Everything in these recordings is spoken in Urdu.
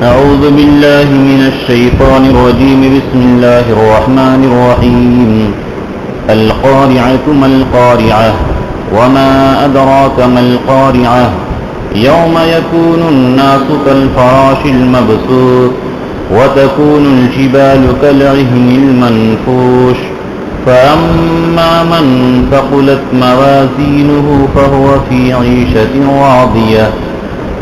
أعوذ بالله من الشيطان الرجيم. بسم الله الرحمن الرحيم. القارعة ما القارعة وما أدراك ما القارعة يوم يكون الناس كالفراش المبثوث وتكون الجبال كالعهن المنفوش فأما من ثقلت موازينه فهو في عيشة راضية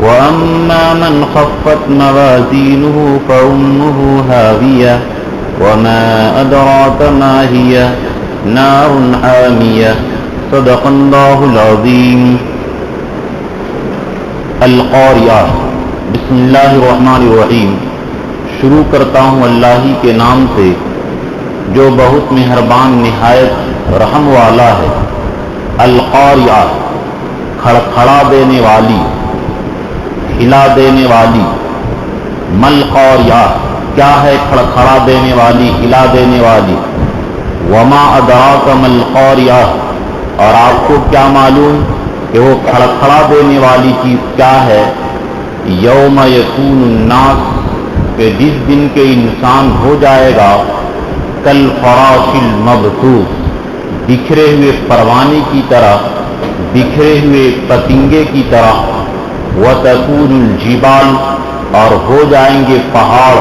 وأما من خفت موازينه فأمه هاوية وما أدراك ما هي نار حامية. صدق اللہ العظیم. القاریہ. بسم اللہ الرحمن الرحیم. شروع کرتا ہوں اللہ ہی کے نام سے جو بہت مہربان نہایت رحم والا ہے. القاریہ کھڑکھڑا دینے والی، ہلا دینے والی. مل قاریہ کیا ہے کھڑکھڑا دینے والی، ہلا دینے والی. وما ادراک مل قاریہ اور آپ کو کیا معلوم کہ وہ کھڑکھڑا دینے والی چیز کیا ہے. یوم یکون الناس کہ جس دن کے انسان ہو جائے گا کل فراش المبثوث بکھرے ہوئے پروانے کی طرح، بکھرے ہوئے پتنگے کی طرح. وتکون الجبال اور ہو جائیں گے پہاڑ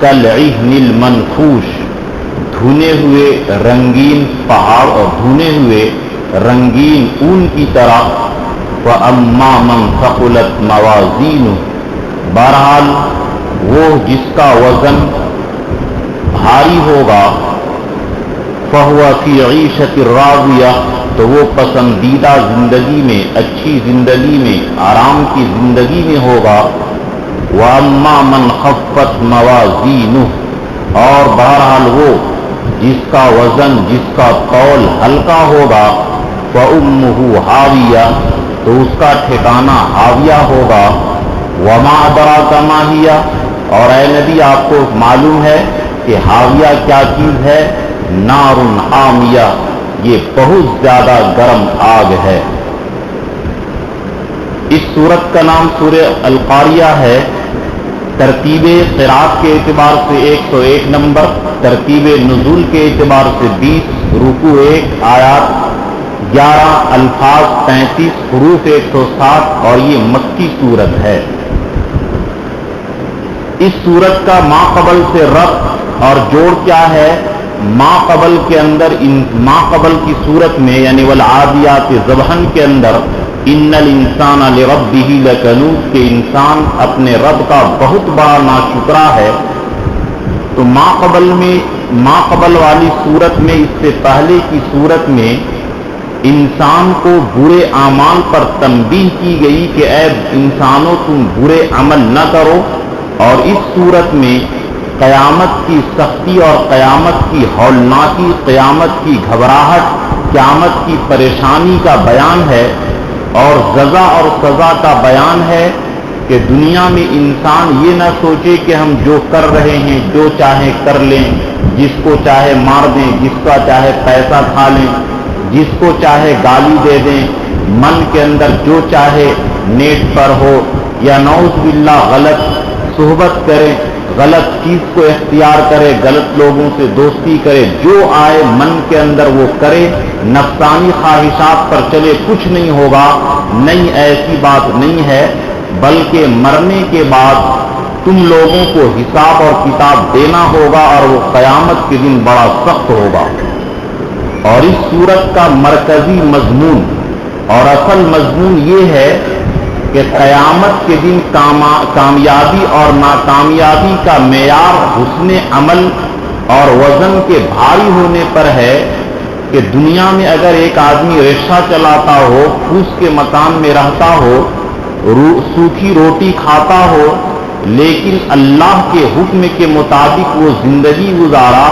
کالعہن المنفوش دھنے ہوئے رنگین پہاڑ اور دھنے ہوئے رنگین اون کی طرح. وَأَمَّا مَنْ ثَقُلَتْ مَوَازِينُهُ بہرحال وہ جس کا وزن بھاری ہوگا فَهُوَ فِي عِيشَةٍ رَاضِيَةٍ تو وہ پسندیدہ زندگی میں، اچھی زندگی میں، آرام کی زندگی میں ہوگا. وَأَمَّا مَنْ خَفَّتْ مَوَازِينُهُ اور بہرحال وہ جس کا وزن، جس کا تول ہلکا ہوگا فَأُمُّهُ هَاوِيَةٌ تو اس کا ٹھکانہ ہاویہ ہوگا. وَمَا أَدْرَاكَ مَا هِيَ اور اے نبی آپ کو معلوم ہے کہ ہاویہ کیا چیز ہے. نار حامیہ یہ بہت زیادہ گرم آگ ہے. اس سورت کا نام سورہ القاریہ ہے. ترتیب قرات کے اعتبار سے 101 نمبر، ترتیب نزول کے اعتبار سے 20، رکوع 1، آیات 11، الفاظ 35، حروف 160 اور یہ مکی سورت ہے. اس سورت کا ما قبل سے ربط اور جوڑ کیا ہے. ما قبل کے اندر ما قبل کی صورت میں یعنی والعادیات ضبحا کے اندر ان الانسان لربہ لکنود کہ انسان اپنے رب کا بہت بڑا ناشکرا ہے. تو ما قبل والی صورت میں اس سے پہلے کی صورت میں انسان کو برے اعمال پر تنبیہ کی گئی کہ اے انسانوں تم برے عمل نہ کرو. اور اس صورت میں قیامت کی سختی اور قیامت کی ہولناکی، قیامت کی گھبراہٹ، قیامت کی پریشانی کا بیان ہے اور جزا اور سزا کا بیان ہے کہ دنیا میں انسان یہ نہ سوچے کہ ہم جو کر رہے ہیں جو چاہے کر لیں، جس کو چاہے مار دیں، جس کا چاہے پیسہ کھا لیں، جس کو چاہے گالی دے دیں، من کے اندر جو چاہے نیٹ پر ہو یا نعوذ باللہ غلط صحبت کرے، غلط چیز کو اختیار کرے، غلط لوگوں سے دوستی کرے، جو آئے من کے اندر وہ کرے، نفسانی خواہشات پر چلے، کچھ نہیں ہوگا. نہیں، ایسی بات نہیں ہے، بلکہ مرنے کے بعد تم لوگوں کو حساب اور کتاب دینا ہوگا اور وہ قیامت کے دن بڑا سخت ہوگا. اور اس سورت کا مرکزی مضمون اور اصل مضمون یہ ہے کہ قیامت کے دن کامیابی اور ناکامیابی کا معیار حسن عمل اور وزن کے بھاری ہونے پر ہے. کہ دنیا میں اگر ایک آدمی رکشہ چلاتا ہو، پھوس کے مکان میں رہتا ہو، سوکھی روٹی کھاتا ہو، لیکن اللہ کے حکم کے مطابق وہ زندگی گزارا،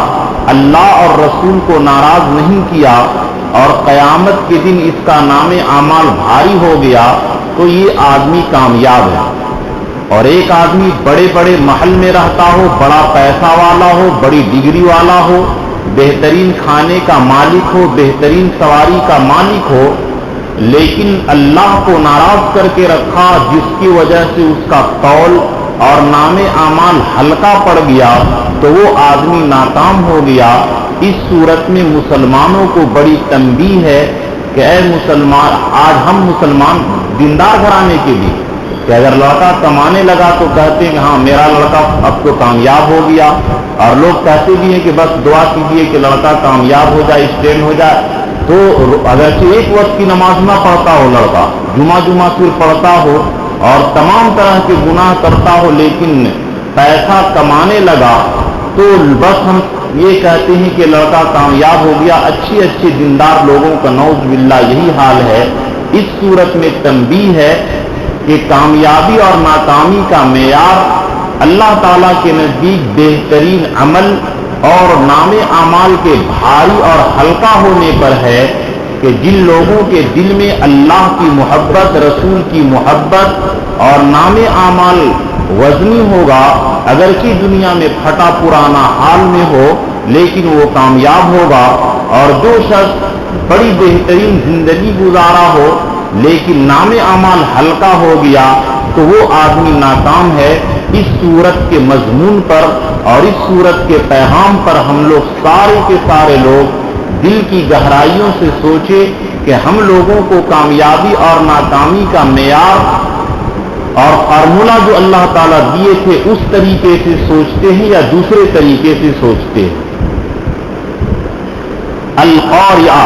اللہ اور رسول کو ناراض نہیں کیا اور قیامت کے دن اس کا نام اعمال بھاری ہو گیا تو یہ آدمی کامیاب ہے. اور ایک آدمی بڑے بڑے محل میں رہتا ہو، بڑا پیسہ والا ہو، بڑی ڈگری والا ہو، بہترین کھانے کا مالک ہو، بہترین سواری کا مالک ہو، لیکن اللہ کو ناراض کر کے رکھا جس کی وجہ سے اس کا قول اور نام اعمال ہلکا پڑ گیا تو وہ آدمی ناکام ہو گیا۔ اس صورت میں مسلمانوں کو بڑی تنبیہ ہے کہ اے مسلمان، آج ہم مسلمان دیندار گھرانے کے بھی کہ اگر لڑکا کمانے لگا تو کہتے ہیں کہ ہاں میرا لڑکا اب تو کامیاب ہو گیا، اور لوگ کہتے بھی ہیں کہ بس دعا کیجیے کہ لڑکا کامیاب ہو جائے، اسٹینڈ ہو جائے۔ تو اگرچہ ایک وقت کی نماز نہ پڑھتا ہو لڑکا، جمعہ صرف پڑھتا ہو اور تمام طرح کے گناہ کرتا ہو، لیکن پیسہ کمانے لگا تو بس ہم یہ کہتے ہیں کہ لڑکا کامیاب ہو گیا۔ اچھے اچھے دیندار لوگوں کا نعوذ باللہ یہی حال ہے۔ اس صورت میں تنبیہ ہے کہ کامیابی اور ناکامی کا معیار اللہ تعالیٰ کے نزدیک بہترین عمل اور نام اعمال کے بھاری اور ہلکا ہونے پر ہے کہ جن لوگوں کے دل میں اللہ کی محبت، رسول کی محبت اور نام اعمال وزنی ہوگا، اگرچہ دنیا میں پھٹا پرانا حال میں ہو لیکن وہ کامیاب ہوگا، اور جو شخص بڑی بہترین زندگی گزارا ہو لیکن نام اعمال ہلکا ہو گیا تو وہ آدمی ناکام ہے۔ اس صورت کے مضمون پر اور اس صورت کے پیغام پر ہم لوگ سارے کے سارے لوگ دل کی گہرائیوں سے سوچے کہ ہم لوگوں کو کامیابی اور ناکامی کا معیار اور فارمولہ جو اللہ تعالیٰ دیے تھے اس طریقے سے سوچتے ہیں یا دوسرے طریقے سے سوچتے ہیں۔ القاریہ،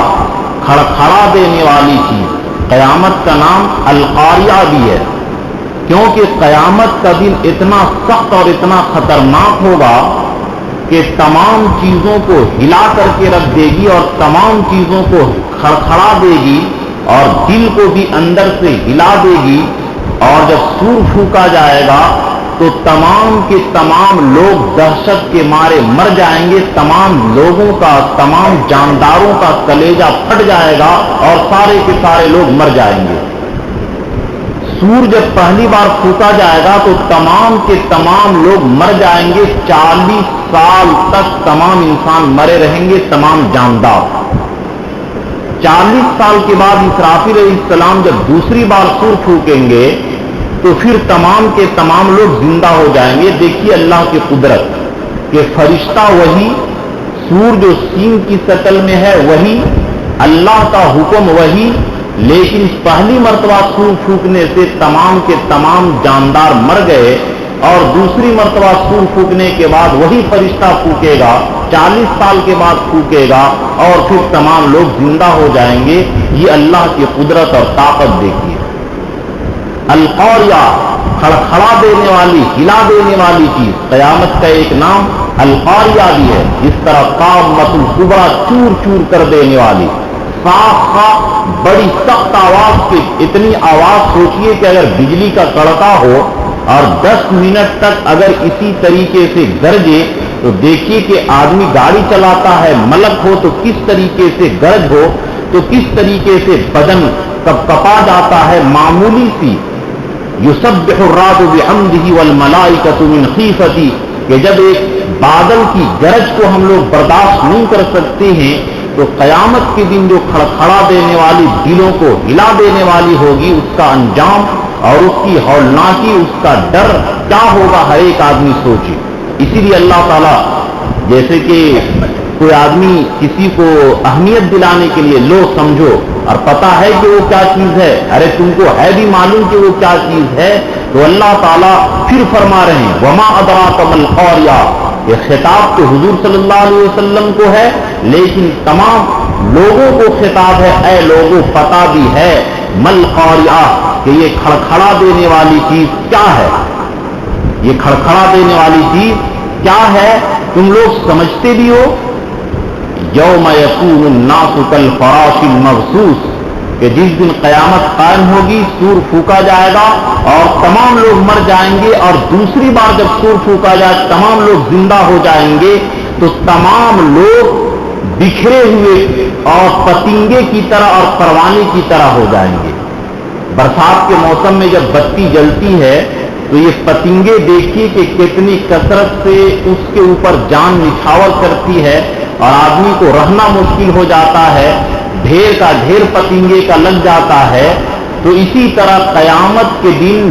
کھڑکھڑا دینے والی چیز۔ قیامت کا نام القاریہ بھی ہے کیونکہ قیامت کا دن اتنا سخت اور اتنا خطرناک ہوگا کہ تمام چیزوں کو ہلا کر کے رکھ دے گی اور تمام چیزوں کو کھڑکھڑا دے گی اور دل کو بھی اندر سے ہلا دے گی، اور جب سور پھونکا جائے گا تو تمام کے تمام لوگ دہشت کے مارے مر جائیں گے، تمام لوگوں کا، تمام جانداروں کا کلیجہ پھٹ جائے گا اور سارے کے سارے لوگ مر جائیں گے۔ سور جب پہلی بار پھونکا جائے گا تو تمام کے تمام لوگ مر جائیں گے، 40 سال تک تمام انسان مرے رہیں گے، تمام جاندار۔ 40 سال کے بعد اسرافیل علیہ السلام جب دوسری بار سور پھونکیں گے تو پھر تمام کے تمام لوگ زندہ ہو جائیں گے۔ دیکھیے اللہ کی قدرت کہ فرشتہ وہی، سور جو سینگ کی شکل میں ہے وہی، اللہ کا حکم وہی، لیکن پہلی مرتبہ سور پھونکنے سے تمام کے تمام جاندار مر گئے، اور دوسری مرتبہ سور پھونکنے کے بعد وہی فرشتہ پھونکے گا، 40 سال کے بعد پھونکے گا اور پھر تمام لوگ زندہ ہو جائیں گے۔ یہ اللہ کی قدرت اور طاقت دیکھیے۔ القاریہ، کھڑکھڑا دینے والی، ہلا دینے والی چیز۔ قیامت کا ایک نام القاریہ بھی ہے، جس طرح قامۃ الکبریٰ، چور چور کر دینے والی، بڑی سخت آواز کی، اتنی آواز سوچیے کہ اگر بجلی کا کڑکا ہو اور 10 منٹ تک اگر اسی طریقے سے گرجے تو دیکھیے کہ آدمی گاڑی چلاتا ہے، ملک ہو تو کس طریقے سے گرج ہو تو کس طریقے سے بدن کپا جاتا ہے۔ معمولی سی یسبح الرعد بحمدہ والملائکۃ من خیفتہ، کہ جب ایک بادل کی گرج کو ہم لوگ برداشت نہیں کر سکتے ہیں تو قیامت کے دن جو کھڑکھڑا دینے والی، دلوں کو ہلا دینے والی ہوگی، اس کا انجام اور اس کی ہولناکی، اس کا ڈر کیا ہوگا، ہر ایک آدمی سوچے۔ اسی لیے اللہ تعالیٰ، جیسے کہ کوئی آدمی کسی کو اہمیت دلانے کے لیے لو سمجھو اور پتا ہے کہ وہ کیا چیز ہے، ارے تم کو ہے بھی معلوم کہ وہ کیا چیز ہے، تو اللہ تعالیٰ پھر فرما رہے ہیں وما ادراک ما القاریہ۔ یہ خطاب تو حضور صلی اللہ علیہ وسلم کو ہے لیکن تمام لوگوں کو خطاب ہے، اے لوگوں پتا بھی ہے ما القاریہ کہ یہ کھڑکھڑا دینے والی چیز کیا ہے، یہ کھڑکھڑا دینے والی چیز کیا ہے، تم لوگ سمجھتے بھی ہو۔ یوم یکون الناس کالفراش المبثوث، کہ جس دن قیامت قائم ہوگی، سور پھونکا جائے گا اور تمام لوگ مر جائیں گے، اور دوسری بار جب سور پھونکا جائے تمام لوگ زندہ ہو جائیں گے، تو تمام لوگ بکھرے ہوئے اور پتنگے کی طرح اور پروانے کی طرح ہو جائیں گے۔ برسات کے موسم میں جب بتی جلتی ہے تو یہ پتنگے دیکھیے کہ کتنی کثرت سے اس کے اوپر جان نچھاور کرتی ہے اور آدمی کو رہنا مشکل ہو جاتا ہے، ڈھیر کا ڈھیر پتنگے کا لگ جاتا ہے۔ تو اسی طرح قیامت کے دن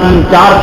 3-4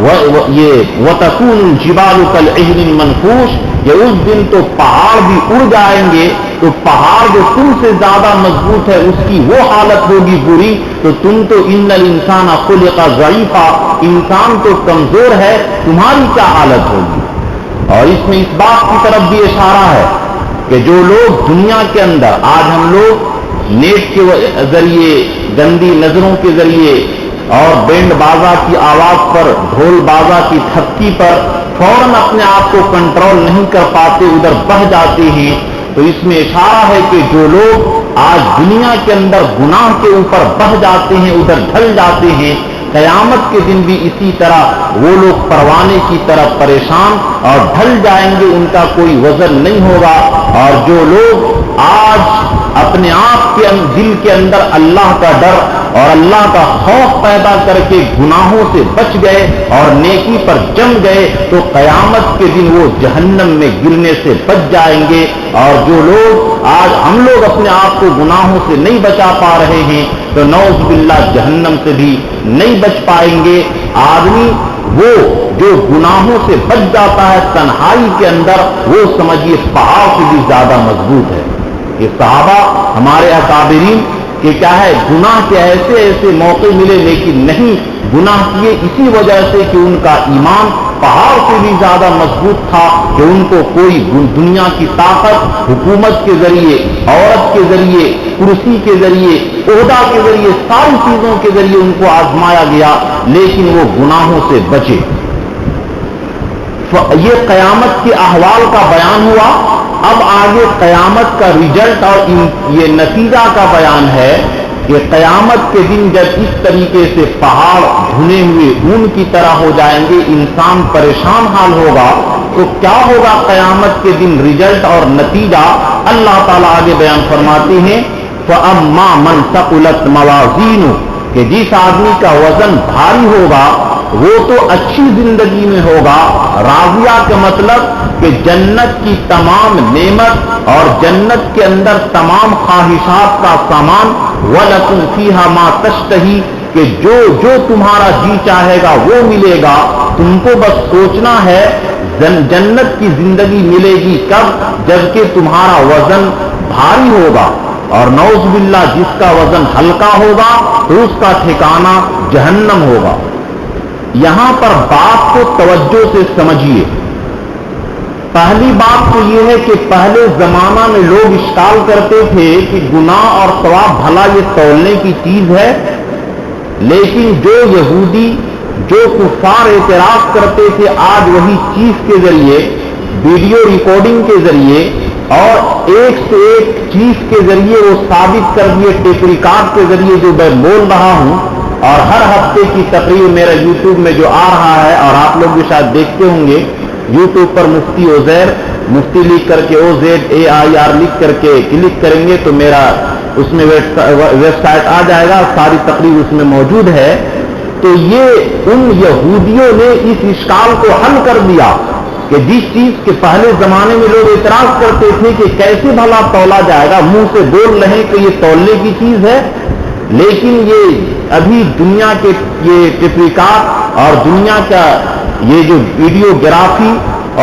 یہ وَتَكُونُ الْجِبَالُ كَالْعِهْنِ الْمَنْفُوشِ، یہ اس دن تو پہاڑ بھی اڑ جائیں گے، تو پہاڑ جو تم سے زیادہ مضبوط ہے اس کی وہ حالت ہوگی بری، تو تم تو ان الانسان خلق ضعیفا، انسان تو کمزور ہے، تمہاری کیا حالت ہوگی۔ اور اس میں اس بات کی طرف بھی اشارہ ہے کہ جو لوگ دنیا کے اندر آج ہم لوگ نیٹ کے ذریعے، گندی نظروں کے ذریعے اور بینڈ بازا کی آواز پر، ڈھول بازا کی تھپکی پر فوراً اپنے آپ کو کنٹرول نہیں کر پاتے، ادھر بہہ جاتے ہیں، تو اس میں اشارہ ہے کہ جو لوگ آج دنیا کے اندر گناہ کے اوپر بہہ جاتے ہیں، ادھر ڈھل جاتے ہیں، قیامت کے دن بھی اسی طرح وہ لوگ پروانے کی طرح پریشان اور ڈھل جائیں گے، ان کا کوئی وزن نہیں ہوگا۔ اور جو لوگ آج اپنے آپ کے دل کے اندر اللہ کا ڈر اور اللہ کا خوف پیدا کر کے گناہوں سے بچ گئے اور نیکی پر جم گئے، تو قیامت کے دن وہ جہنم میں گرنے سے بچ جائیں گے۔ اور جو لوگ آج ہم لوگ اپنے آپ کو گناہوں سے نہیں بچا پا رہے ہیں، تو نعوذ باللہ جہنم سے بھی نہیں بچ پائیں گے۔ آدمی وہ جو گناہوں سے بچ جاتا ہے تنہائی کے اندر، وہ سمجھیے پہاڑ سے بھی زیادہ مضبوط ہے۔ یہ صحابہ ہمارے اکابرین کہ کیا ہے، گناہ کے ایسے ایسے موقع ملے، لیکن نہیں، گناہ کیے اسی وجہ سے کہ ان کا ایمان پہاڑ سے بھی زیادہ مضبوط تھا، کہ ان کو کوئی دنیا کی طاقت، حکومت کے ذریعے، عورت کے ذریعے، کرسی کے ذریعے، عہدہ کے ذریعے، ساری چیزوں کے ذریعے ان کو آزمایا گیا، لیکن وہ گناہوں سے بچے۔ یہ قیامت کے احوال کا بیان ہوا۔ اب آگے قیامت کا ریزلٹ اور یہ نتیجہ کا بیان ہے کہ قیامت کے دن جب اس طریقے سے پہاڑ بھنے ہوئے اون کی طرح ہو جائیں گے، انسان پریشان حال ہوگا، تو کیا ہوگا قیامت کے دن ریزلٹ اور نتیجہ؟ اللہ تعالیٰ آگے بیان فرماتے ہیں فَأَمَّا مَنْ ثَقُلَتْ مَوَازِينُهُ، کہ جس آدمی کا وزن بھاری ہوگا وہ تو اچھی زندگی میں ہوگا۔ راضیہ کا مطلب کہ جنت کی تمام نعمت اور جنت کے اندر تمام خواہشات کا سامان، وَلَكُمْ فِيهَا مَا تَشْتَهِي، کہ جو تمہارا جی چاہے گا وہ ملے گا، تم کو بس سوچنا ہے جنت کی زندگی ملے گی کب؟ جبکہ تمہارا وزن بھاری ہوگا، اور نعوذ باللہ جس کا وزن ہلکا ہوگا تو اس کا ٹھکانہ جہنم ہوگا۔ یہاں پر بات کو توجہ سے سمجھیے۔ پہلی بات تو یہ ہے کہ پہلے زمانہ میں لوگ اشکال کرتے تھے کہ گناہ اور ثواب بھلا یہ تولنے کی چیز ہے، لیکن جو یہودی، جو کفار اعتراض کرتے تھے، آج وہی چیز کے ذریعے، ویڈیو ریکارڈنگ کے ذریعے اور ایک سے ایک چیز کے ذریعے وہ ثابت کر دیے، ٹیپ ریکارڈ کے ذریعے جو میں بول رہا ہوں، اور ہر ہفتے کی تقریر میرا یوٹیوب میں جو آ رہا ہے، اور آپ لوگ بھی شاید دیکھتے ہوں گے، یوٹیوب پر مفتی عزیر، مفتی لکھ کر کے OZAIR لکھ کر کے کلک کریں گے تو میرا اس میں ویب سائٹ آ جائے گا، ساری تقریر اس میں موجود ہے۔ تو یہ ان یہودیوں نے اس اشکال کو حل کر دیا کہ جس چیز کے پہلے زمانے میں لوگ اعتراض کرتے تھے کہ کیسے بھلا تولا جائے گا، منہ سے بول رہے کہ یہ تولنے کی چیز ہے، لیکن یہ ابھی دنیا کے یہ ٹیپریکات اور دنیا کا یہ جو ویڈیوگرافی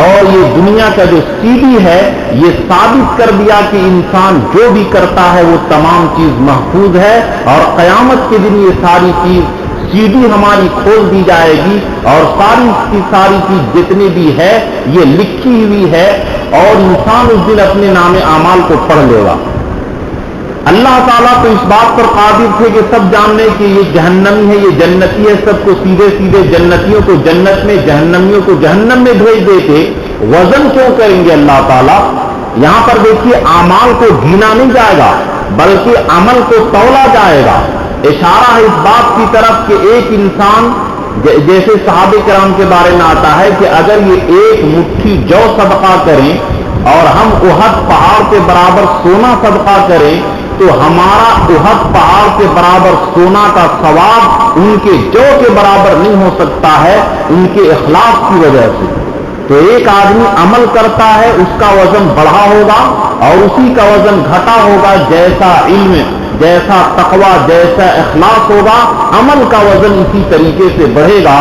اور یہ دنیا کا جو CD ہے، یہ ثابت کر دیا کہ انسان جو بھی کرتا ہے وہ تمام چیز محفوظ ہے، اور قیامت کے دن یہ ساری چیز CD ہماری کھول دی جائے گی، اور ساری کی ساری چیز جتنی بھی ہے یہ لکھی ہوئی ہے، اور انسان اس دن اپنے نام اعمال کو پڑھ لے گا۔ اللہ تعالیٰ تو اس بات پر قادر تھے کہ سب جاننے کہ یہ جہنمی ہے، یہ جنتی ہے، سب کو سیدھے سیدھے جنتیوں کو جنت میں، جہنمیوں کو جہنم میں بھیج دیتے۔ وزن کیوں کریں گے اللہ تعالیٰ؟ یہاں پر دیکھیے اعمال کو گینا نہیں جائے گا بلکہ عمل کو تولا جائے گا۔ اشارہ ہے اس بات کی طرف کہ ایک انسان، جیسے صحابہ کرام کے بارے میں آتا ہے کہ اگر یہ ایک مٹھی جو صدقہ کریں اور ہم احد پہاڑ کے برابر سونا صدقہ کریں تو ہمارا احد پہاڑ کے برابر سونا کا ثواب ان کے جو کے برابر نہیں ہو سکتا ہے، ان کے اخلاص کی وجہ سے۔ تو ایک آدمی عمل کرتا ہے، اس کا وزن بڑھا ہوگا اور اسی کا وزن گھٹا ہوگا، جیسا علم، جیسا تقوی، جیسا اخلاص ہوگا، عمل کا وزن اسی طریقے سے بڑھے گا۔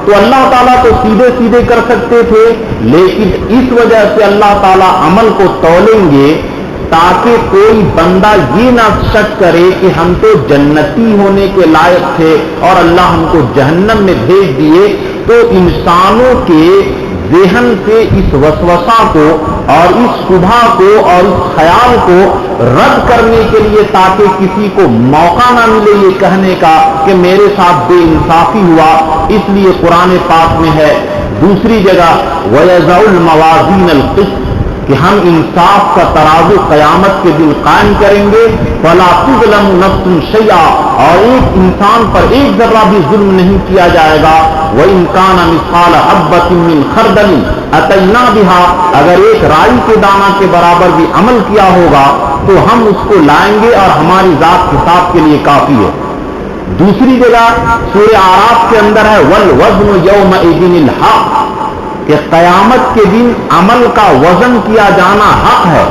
تو اللہ تعالیٰ تو سیدھے سیدھے کر سکتے تھے، لیکن اس وجہ سے اللہ تعالیٰ عمل کو تولیں گے تاکہ کوئی بندہ یہ نہ شک کرے کہ ہم تو جنتی ہونے کے لائق تھے اور اللہ ہم کو جہنم میں بھیج دیے۔ تو انسانوں کے ذہن سے اس وسوسہ کو اور اس شبہ کو اور اس خیال کو رد کرنے کے لیے، تاکہ کسی کو موقع نہ ملے یہ کہنے کا کہ میرے ساتھ بے انصافی ہوا، اس لیے قرآن پاک میں ہے دوسری جگہ وَيَضَعُ الْمَوَازِينَ الْقِسْطَ کہ ہم انصاف کا ترازو قیامت کے دن قائم کریں گے، فَلَا تُظْلَمُ نَفْسٌ شَيْئًا، اور ایک انسان پر ایک ذرہ بھی ظلم نہیں کیا جائے گا۔ وَإِن كَانَ مِثْقَالَ حَبَّةٍ مِّنْ خَرْدَلٍ أَتَيْنَا بِهَا، اگر ایک رائی کے دانہ کے برابر بھی عمل کیا ہوگا تو ہم اس کو لائیں گے اور ہماری ذات حساب کے لیے کافی ہے۔ دوسری جگہ سورہ اعراف کے اندر ہے وَالْوَزْنُ يَوْمَئِذٍ الْحَقُّ کہ قیامت کے دن عمل کا وزن کیا جانا حق ہے۔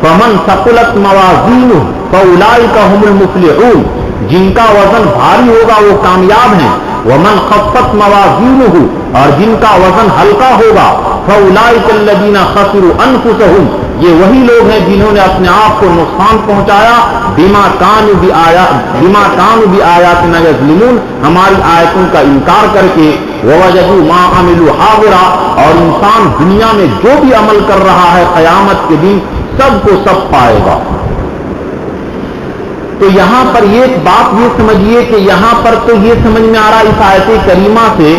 فَمَنْ ثَقُلَتْ مَوَازِينُهُ فَأُولَئِكَ هُمُ الْمُفْلِحُونَ، جن کا وزن بھاری ہوگا وہ کامیاب ہیں۔ وَمَنْ خَفَّتْ مَوَازِينُهُ، اور جن کا وزن ہلکا ہوگا، فَأُولَئِكَ الَّذِينَ خَسِرُوا أَنفُسَهُمْ، یہ وہی لوگ ہیں جنہوں نے اپنے آپ کو نقصان پہنچایا، بِمَا كَانُوا بِآيَاتِنَا يَظْلِمُونَ، ہماری آیتوں کا انکار کر کے۔ وَوَجَدُوا مَا عَمِلُوا حَاضِرًا، اور انسان دنیا میں جو بھی عمل کر رہا ہے قیامت کے دن سب کو سب پائے گا۔ تو یہاں پر ایک بات یہ سمجھیے کہ یہاں پر تو یہ سمجھ میں آ رہا اس آیت کریمہ سے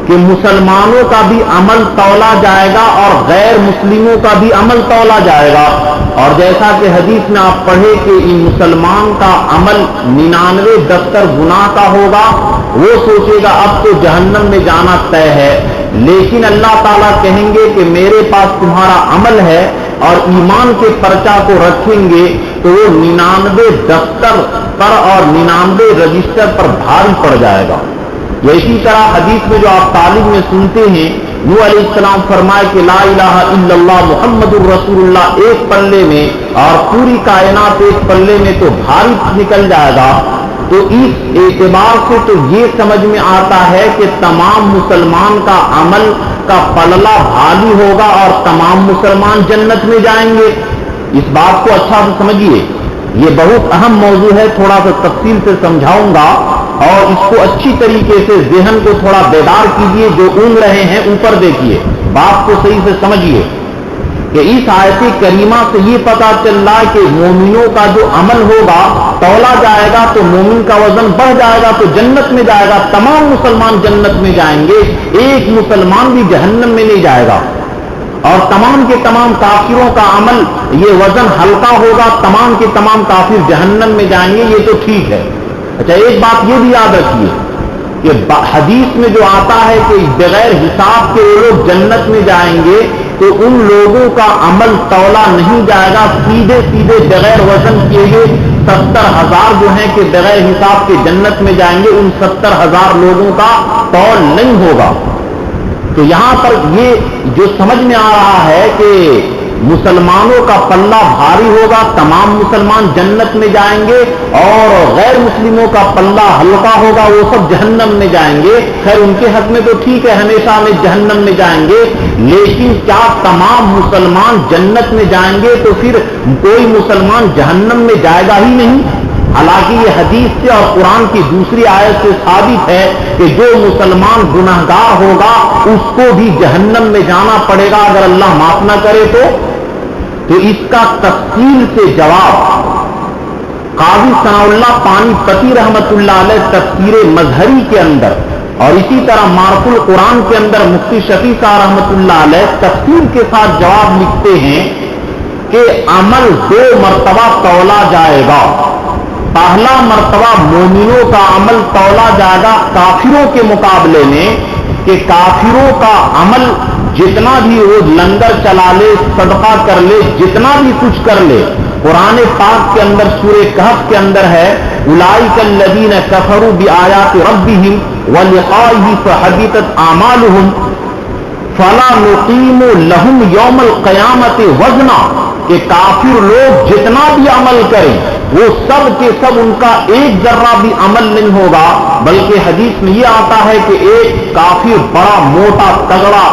کہ مسلمانوں کا بھی عمل تولا جائے گا اور غیر مسلموں کا بھی عمل تولا جائے گا، اور جیسا کہ حدیث میں آپ پڑھے کہ ان مسلمان کا عمل 99 دفتر گناہ کا ہوگا، وہ سوچے گا اب تو جہنم میں جانا طے ہے، لیکن اللہ تعالیٰ کہیں گے کہ میرے پاس تمہارا عمل ہے، اور ایمان کے پرچہ کو رکھیں گے تو وہ 99 دفتر پر اور 99 رجسٹر پر بھاری پڑ جائے گا۔ اسی طرح حدیث میں جو آپ تعلیم میں سنتے ہیں، نوح علیہ السلام فرمائے کہ لا الہ الا اللہ محمد الرسول اللہ ایک پلے میں اور پوری کائنات ایک پلے میں تو بھاری نکل جائے گا۔ تو اس اعتبار سے تو یہ سمجھ میں آتا ہے کہ تمام مسلمان کا عمل کا پللا بھاری ہوگا اور تمام مسلمان جنت میں جائیں گے۔ اس بات کو اچھا سے سمجھیے، یہ بہت اہم موضوع ہے، تھوڑا سا تفصیل سے سمجھاؤں گا، اور اس کو اچھی طریقے سے ذہن کو تھوڑا بیدار کیجئے، جو اونگ رہے ہیں اوپر دیکھیے، بات کو صحیح سے سمجھیے کہ اس آیت کریمہ سے یہ پتا چل رہا ہے کہ مومنوں کا جو عمل ہوگا تولا جائے گا تو مومن کا وزن بڑھ جائے گا تو جنت میں جائے گا، تمام مسلمان جنت میں جائیں گے، ایک مسلمان بھی جہنم میں نہیں جائے گا، اور تمام کے تمام کافروں کا عمل یہ وزن ہلکا ہوگا، تمام کے تمام کافر جہنم میں جائیں گے، یہ تو ٹھیک ہے۔ اچھا ایک بات یہ بھی یاد رکھیے کہ حدیث میں جو آتا ہے کہ بغیر حساب کے وہ لوگ جنت میں جائیں گے، تو ان لوگوں کا عمل تولا نہیں جائے گا، سیدھے سیدھے بغیر وزن کیے ہوئے 70,000 جو ہیں کہ بغیر حساب کے جنت میں جائیں گے، ان 70,000 لوگوں کا تول نہیں ہوگا۔ تو یہاں پر یہ جو سمجھ میں آ رہا ہے کہ مسلمانوں کا پلہ بھاری ہوگا، تمام مسلمان جنت میں جائیں گے، اور غیر مسلموں کا پلہ ہلکا ہوگا، وہ سب جہنم میں جائیں گے۔ خیر ان کے حق میں تو ٹھیک ہے، ہمیشہ میں جہنم میں جائیں گے، لیکن کیا تمام مسلمان جنت میں جائیں گے تو پھر کوئی مسلمان جہنم میں جائے گا ہی نہیں؟ حالانکہ یہ حدیث سے اور قرآن کی دوسری آیت سے ثابت ہے کہ جو مسلمان گناہگار ہوگا اس کو بھی جہنم میں جانا پڑے گا اگر اللہ معاف نہ کرے تو اس کا تفصیل سے جواب قاضی ثناء اللہ پانی پتی رحمت اللہ علیہ تفسیر مظہری کے اندر، اور اسی طرح معرف القرآن کے اندر مفتی شفیع صاحب رحمت اللہ علیہ تفسیر کے ساتھ جواب لکھتے ہیں کہ عمل 2 مرتبہ تولا جائے گا۔ پہلا مرتبہ مومنوں کا عمل تولا جائے گا کافروں کے مقابلے میں، کہ کافروں کا عمل جتنا بھی وہ لنگر چلا لے، صدقہ کر لے، جتنا بھی کچھ کر لے، قرآن پاک کے اندر سورہ کہف کے اندر ہے اولئک الذین کفروا بآیات ربہم ولقائہ فحبطت اعمالہم فلا نقیم لہم یوم القیامت وزنا، کہ کافر لوگ جتنا بھی عمل کریں وہ سب کے سب ان کا ایک ذرہ بھی عمل نہیں ہوگا، بلکہ حدیث میں یہ آتا ہے کہ ایک کافی بڑا موٹا تگڑا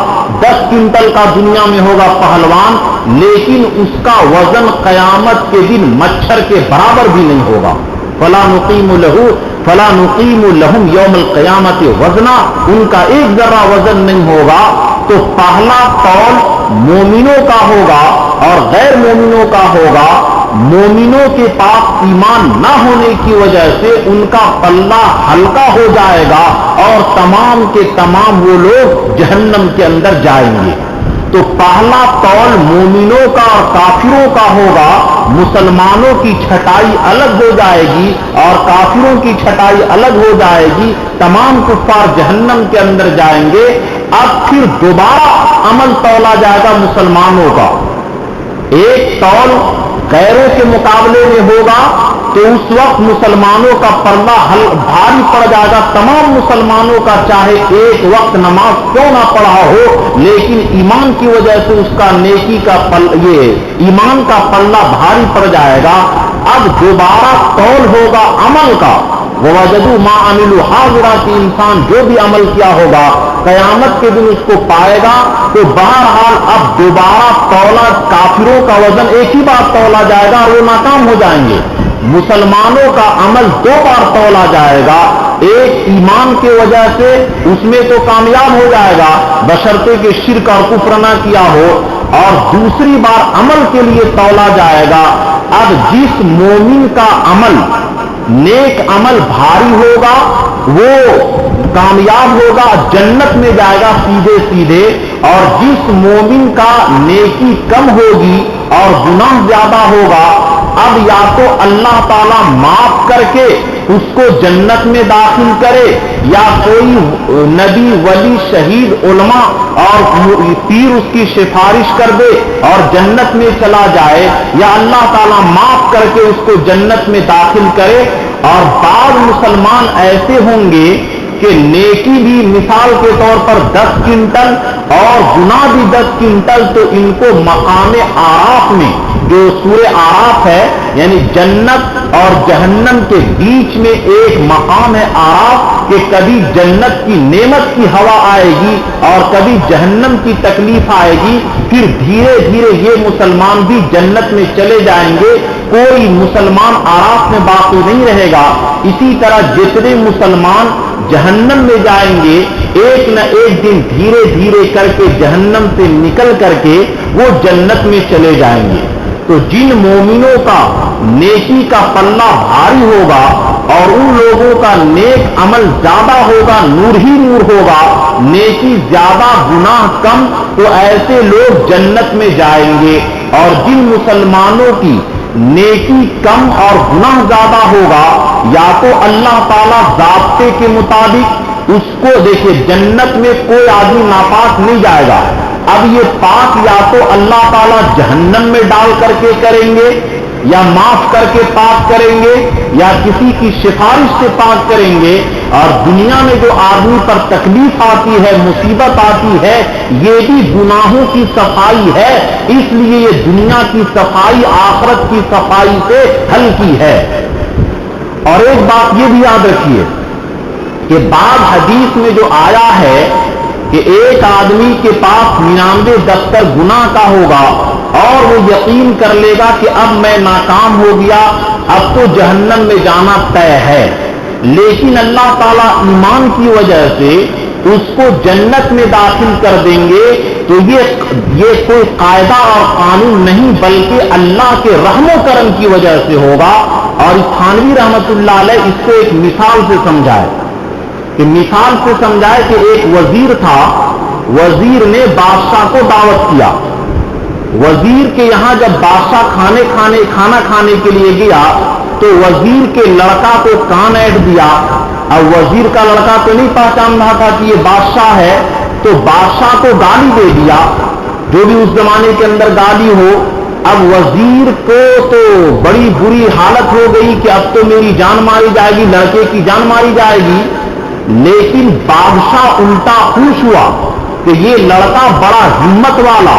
10 کنٹل کا دنیا میں ہوگا پہلوان، لیکن اس کا وزن قیامت کے دن مچھر کے برابر بھی نہیں ہوگا۔ فلا نقیم لہم یوم القیامت وزنا، ان کا ایک ذرہ وزن نہیں ہوگا۔ تو پہلا قول مومنوں کا ہوگا اور غیر مومنوں کا ہوگا۔ مومنوں کے پاس ایمان نہ ہونے کی وجہ سے ان کا پلہ ہلکا ہو جائے گا اور تمام کے تمام وہ لوگ جہنم کے اندر جائیں گے۔ تو پہلا قول مومنوں کا اور کافروں کا ہوگا، مسلمانوں کی چھٹائی الگ ہو جائے گی اور کافروں کی چھٹائی الگ ہو جائے گی، تمام کفار جہنم کے اندر جائیں گے۔ اب پھر دوبارہ عمل تولا جائے گا مسلمانوں کا، ایک تول غیروں کے مقابلے میں ہوگا، تو اس وقت مسلمانوں کا پلہ بھاری پڑ جائے گا۔ تمام مسلمانوں کا چاہے ایک وقت نماز کیوں نہ پڑھا ہو، لیکن ایمان کی وجہ سے اس کا نیکی کا یہ ایمان کا پلہ بھاری پڑ جائے گا۔ اب دوبارہ تول ہوگا عمل کا، وَوَجَدُوا مَا عَمِلُوا حَاضِرًا، کہ انسان جو بھی عمل کیا ہوگا قیامت کے دن اس کو پائے گا۔ تو بہرحال اب دوبارہ تولا کافروں کا وزن ایک ہی بار تولا جائے گا اور وہ ناکام ہو جائیں گے۔ مسلمانوں کا عمل 2 بار تولا جائے گا، ایک ایمان کی وجہ سے اس میں تو کامیاب ہو جائے گا بشرطے کہ شرک اور کفر نہ کیا ہو، اور دوسری بار عمل کے لیے تولا جائے گا۔ اب جس مومن کا عمل نیک عمل بھاری ہوگا وہ کامیاب ہوگا، جنت میں جائے گا سیدھے سیدھے، اور جس مومن کا نیکی کم ہوگی اور گناہ زیادہ ہوگا، اب یا تو اللہ تعالیٰ معاف کر کے اس کو جنت میں داخل کرے، یا کوئی نبی ولی شہید علماء اور پیر اس کی سفارش کر دے اور جنت میں چلا جائے، یا اللہ تعالیٰ معاف کر کے اس کو جنت میں داخل کرے۔ اور بعض مسلمان ایسے ہوں گے کہ نیکی بھی مثال کے طور پر 10 کنٹل اور گناہ بھی 10 کنٹل، تو ان کو مقام آراف میں، جو سورہ آراف ہے یعنی جنت اور جہنم کے بیچ میں ایک مقام ہے آراف، کہ کبھی جنت کی نعمت کی ہوا آئے گی اور کبھی جہنم کی تکلیف آئے گی، پھر دھیرے دھیرے یہ مسلمان بھی جنت میں چلے جائیں گے، کوئی مسلمان آراف میں باقی نہیں رہے گا۔ اسی طرح جتنے مسلمان جہنم میں جائیں گے، ایک نہ ایک دن دھیرے دھیرے کر کے جہنم سے نکل کر کے وہ جنت میں چلے جائیں گے۔ تو جن مومنوں کا نیکی کا پلہ بھاری ہوگا اور ان لوگوں کا نیک عمل زیادہ ہوگا، نور ہی نور ہوگا، نیکی زیادہ گناہ کم، تو ایسے لوگ جنت میں جائیں گے۔ اور جن مسلمانوں کی نیکی کم اور گناہ زیادہ ہوگا، یا تو اللہ تعالیٰ ضابطے کے مطابق اس کو دیکھے جنت میں کوئی آدمی ناپاک نہیں جائے گا، اب یہ پاک یا تو اللہ تعالیٰ جہنم میں ڈال کر کے کریں گے، یا معاف کر کے پاک کریں گے، یا کسی کی سفارش سے پاک کریں گے۔ اور دنیا میں جو آدمی پر تکلیف آتی ہے، مصیبت آتی ہے، یہ بھی گناہوں کی صفائی ہے، اس لیے یہ دنیا کی صفائی آخرت کی صفائی سے ہلکی ہے۔ اور ایک بات یہ بھی یاد رکھیے کہ بعض حدیث میں جو آیا ہے کہ ایک آدمی کے پاس 99 دفتر گناہ کا ہوگا اور وہ یقین کر لے گا کہ اب میں ناکام ہو گیا، اب تو جہنم میں جانا طے ہے، لیکن اللہ تعالیٰ ایمان کی وجہ سے اس کو جنت میں داخل کر دیں گے، تو یہ کوئی قاعدہ اور قانون نہیں، بلکہ اللہ کے رحم و کرم کی وجہ سے ہوگا۔ اور تھانوی رحمت اللہ علیہ اس کو ایک مثال سے سمجھائے، کہ مثال سے سمجھائے کہ ایک وزیر تھا، وزیر نے بادشاہ کو دعوت کیا، وزیر کے یہاں جب بادشاہ کھانا کھانے کے لیے گیا تو وزیر کے لڑکا کو کان ایڈ دیا۔ اب وزیر کا لڑکا تو نہیں پہچان رہا تھا کہ یہ بادشاہ ہے، تو بادشاہ کو گالی دے دیا، جو بھی اس زمانے کے اندر گالی ہو۔ اب وزیر کو تو بڑی بری حالت ہو گئی کہ اب تو میری جان ماری جائے گی، لڑکے کی جان ماری جائے گی، لیکن بادشاہ الٹا خوش ہوا کہ یہ لڑکا بڑا ہمت والا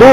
2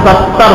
70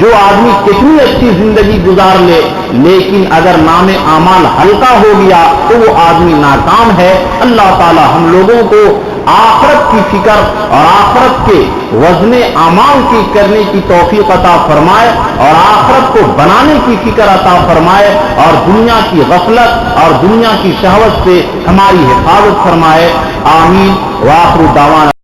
جو آدمی کتنی اچھی زندگی گزار لے لیکن اگر نام اعمال ہلکا ہو گیا تو وہ آدمی ناکام ہے۔ اللہ تعالی ہم لوگوں کو آخرت کی فکر اور آخرت کے وزن اعمال کی کرنے کی توفیق عطا فرمائے اور آخرت کو بنانے کی فکر عطا فرمائے اور دنیا کی غفلت اور دنیا کی شہوت سے ہماری حفاظت فرمائے۔ آمین۔ وآخر دعوانا